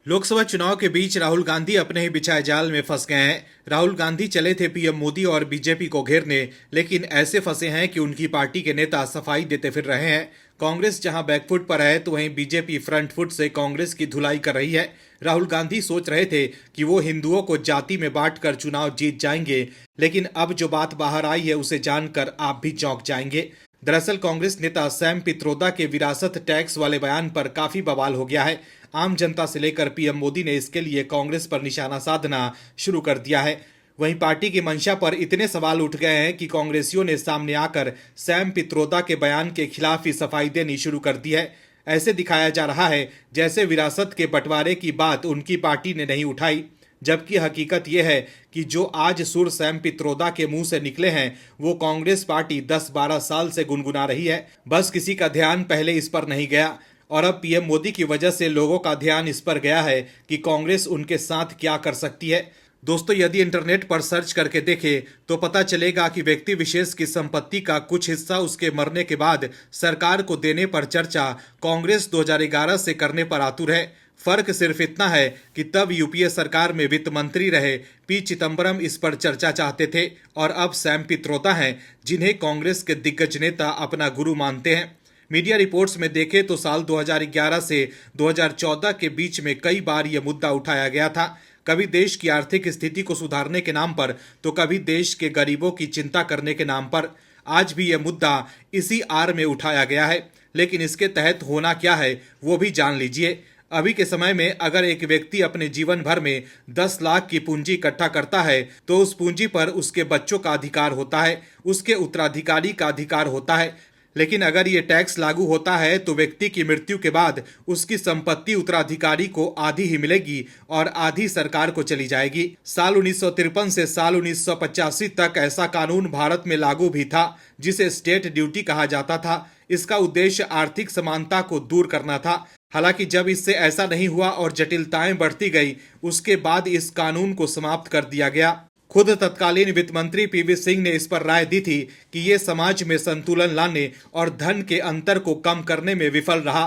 लोकसभा चुनाव के बीच राहुल गांधी अपने ही बिछाए जाल में फंस गए हैं। राहुल गांधी चले थे पीएम मोदी और बीजेपी को घेरने, लेकिन ऐसे फंसे हैं कि उनकी पार्टी के नेता सफाई देते फिर रहे हैं। कांग्रेस जहां बैकफुट पर है तो वहीं बीजेपी फ्रंट फुट से कांग्रेस की धुलाई कर रही है। राहुल गांधी सोच रहे थे कि वो हिंदुओं को जाति में बांटकर चुनाव जीत जाएंगे, लेकिन अब जो बात बाहर आई है उसे जानकर आप भी चौंक जाएंगे। दरअसल कांग्रेस नेता सैम पित्रोदा के विरासत टैक्स वाले बयान पर काफी बवाल हो गया है। आम जनता से लेकर पीएम मोदी ने इसके लिए कांग्रेस पर निशाना साधना शुरू कर दिया है। वहीं पार्टी की मंशा पर इतने सवाल उठ गए हैं कि कांग्रेसियों ने सामने आकर सैम पित्रोदा के बयान के खिलाफ ही सफाई देनी शुरू कर दी है। ऐसे दिखाया जा रहा है जैसे विरासत के बंटवारे की बात उनकी पार्टी ने नहीं उठाई, जबकि हकीकत यह है कि जो आज सुर सैम पित्रोदा के मुंह से निकले हैं वो कांग्रेस पार्टी 10-12 साल से गुनगुना रही है। बस किसी का ध्यान पहले इस पर नहीं गया और अब पीएम मोदी की वजह से लोगों का ध्यान इस पर गया है कि कांग्रेस उनके साथ क्या कर सकती है। दोस्तों, यदि इंटरनेट पर सर्च करके देखें तो पता चलेगा कि व्यक्ति विशेष की संपत्ति का कुछ हिस्सा उसके मरने के बाद सरकार को देने पर चर्चा कांग्रेस 2011 से करने पर आतुर है। फर्क सिर्फ इतना है कि तब यूपीए सरकार में वित्त मंत्री रहे पी चिदंबरम इस पर चर्चा चाहते थे और अब सैम पित्रोदा हैं जिन्हें कांग्रेस के दिग्गज नेता अपना गुरु मानते हैं। मीडिया रिपोर्ट्स में देखें तो साल 2011 से 2014 के बीच में कई बार यह मुद्दा उठाया गया था, कभी देश की आर्थिक स्थिति को सुधारने के नाम पर तो कभी देश के गरीबों की चिंता करने के नाम पर। आज भी यह मुद्दा इसी आड़ में उठाया गया है, लेकिन इसके तहत होना क्या है वो भी जान लीजिए। अभी के समय में अगर एक व्यक्ति अपने जीवन भर में 10 लाख की पूंजी इकट्ठा करता है तो उस पूंजी पर उसके बच्चों का अधिकार होता है, उसके उत्तराधिकारी का अधिकार होता है। लेकिन अगर ये टैक्स लागू होता है तो व्यक्ति की मृत्यु के बाद उसकी संपत्ति उत्तराधिकारी को आधी ही मिलेगी और आधी सरकार को चली जाएगी। साल 1953 से साल 1985 तक ऐसा कानून भारत में लागू भी था जिसे स्टेट ड्यूटी कहा जाता था। इसका उद्देश्य आर्थिक समानता को दूर करना था। हालांकि जब इससे ऐसा नहीं हुआ और जटिलताएं बढ़ती गई, उसके बाद इस कानून को समाप्त कर दिया गया। खुद तत्कालीन वित्त मंत्री पीवी सिंह ने इस पर राय दी थी कि ये समाज में संतुलन लाने और धन के अंतर को कम करने में विफल रहा।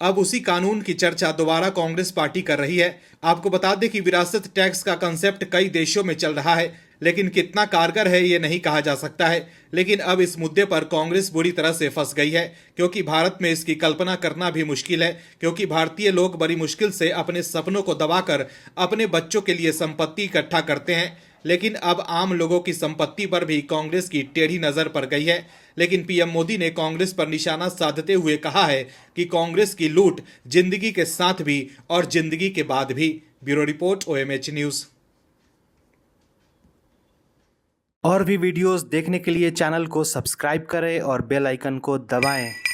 अब उसी कानून की चर्चा दोबारा कांग्रेस पार्टी कर रही है। आपको बता दें कि विरासत टैक्स का कंसेप्ट कई देशों में चल रहा है, लेकिन कितना कारगर है ये नहीं कहा जा सकता है। लेकिन अब इस मुद्दे पर कांग्रेस बुरी तरह से फंस गई है, क्योंकि भारत में इसकी कल्पना करना भी मुश्किल है, क्योंकि भारतीय लोग बड़ी मुश्किल से अपने सपनों को दबाकर अपने बच्चों के लिए संपत्ति इकट्ठा करते हैं। लेकिन अब आम लोगों की संपत्ति पर भी कांग्रेस की टेढ़ी नजर पड़ गई है। लेकिन पीएम मोदी ने कांग्रेस पर निशाना साधते हुए कहा है कि कांग्रेस की लूट जिंदगी के साथ भी और जिंदगी के बाद भी। Bureau report, OMH news. और भी वीडियोस देखने के लिए चैनल को सब्सक्राइब करें और बेल आइकन को दबाएं।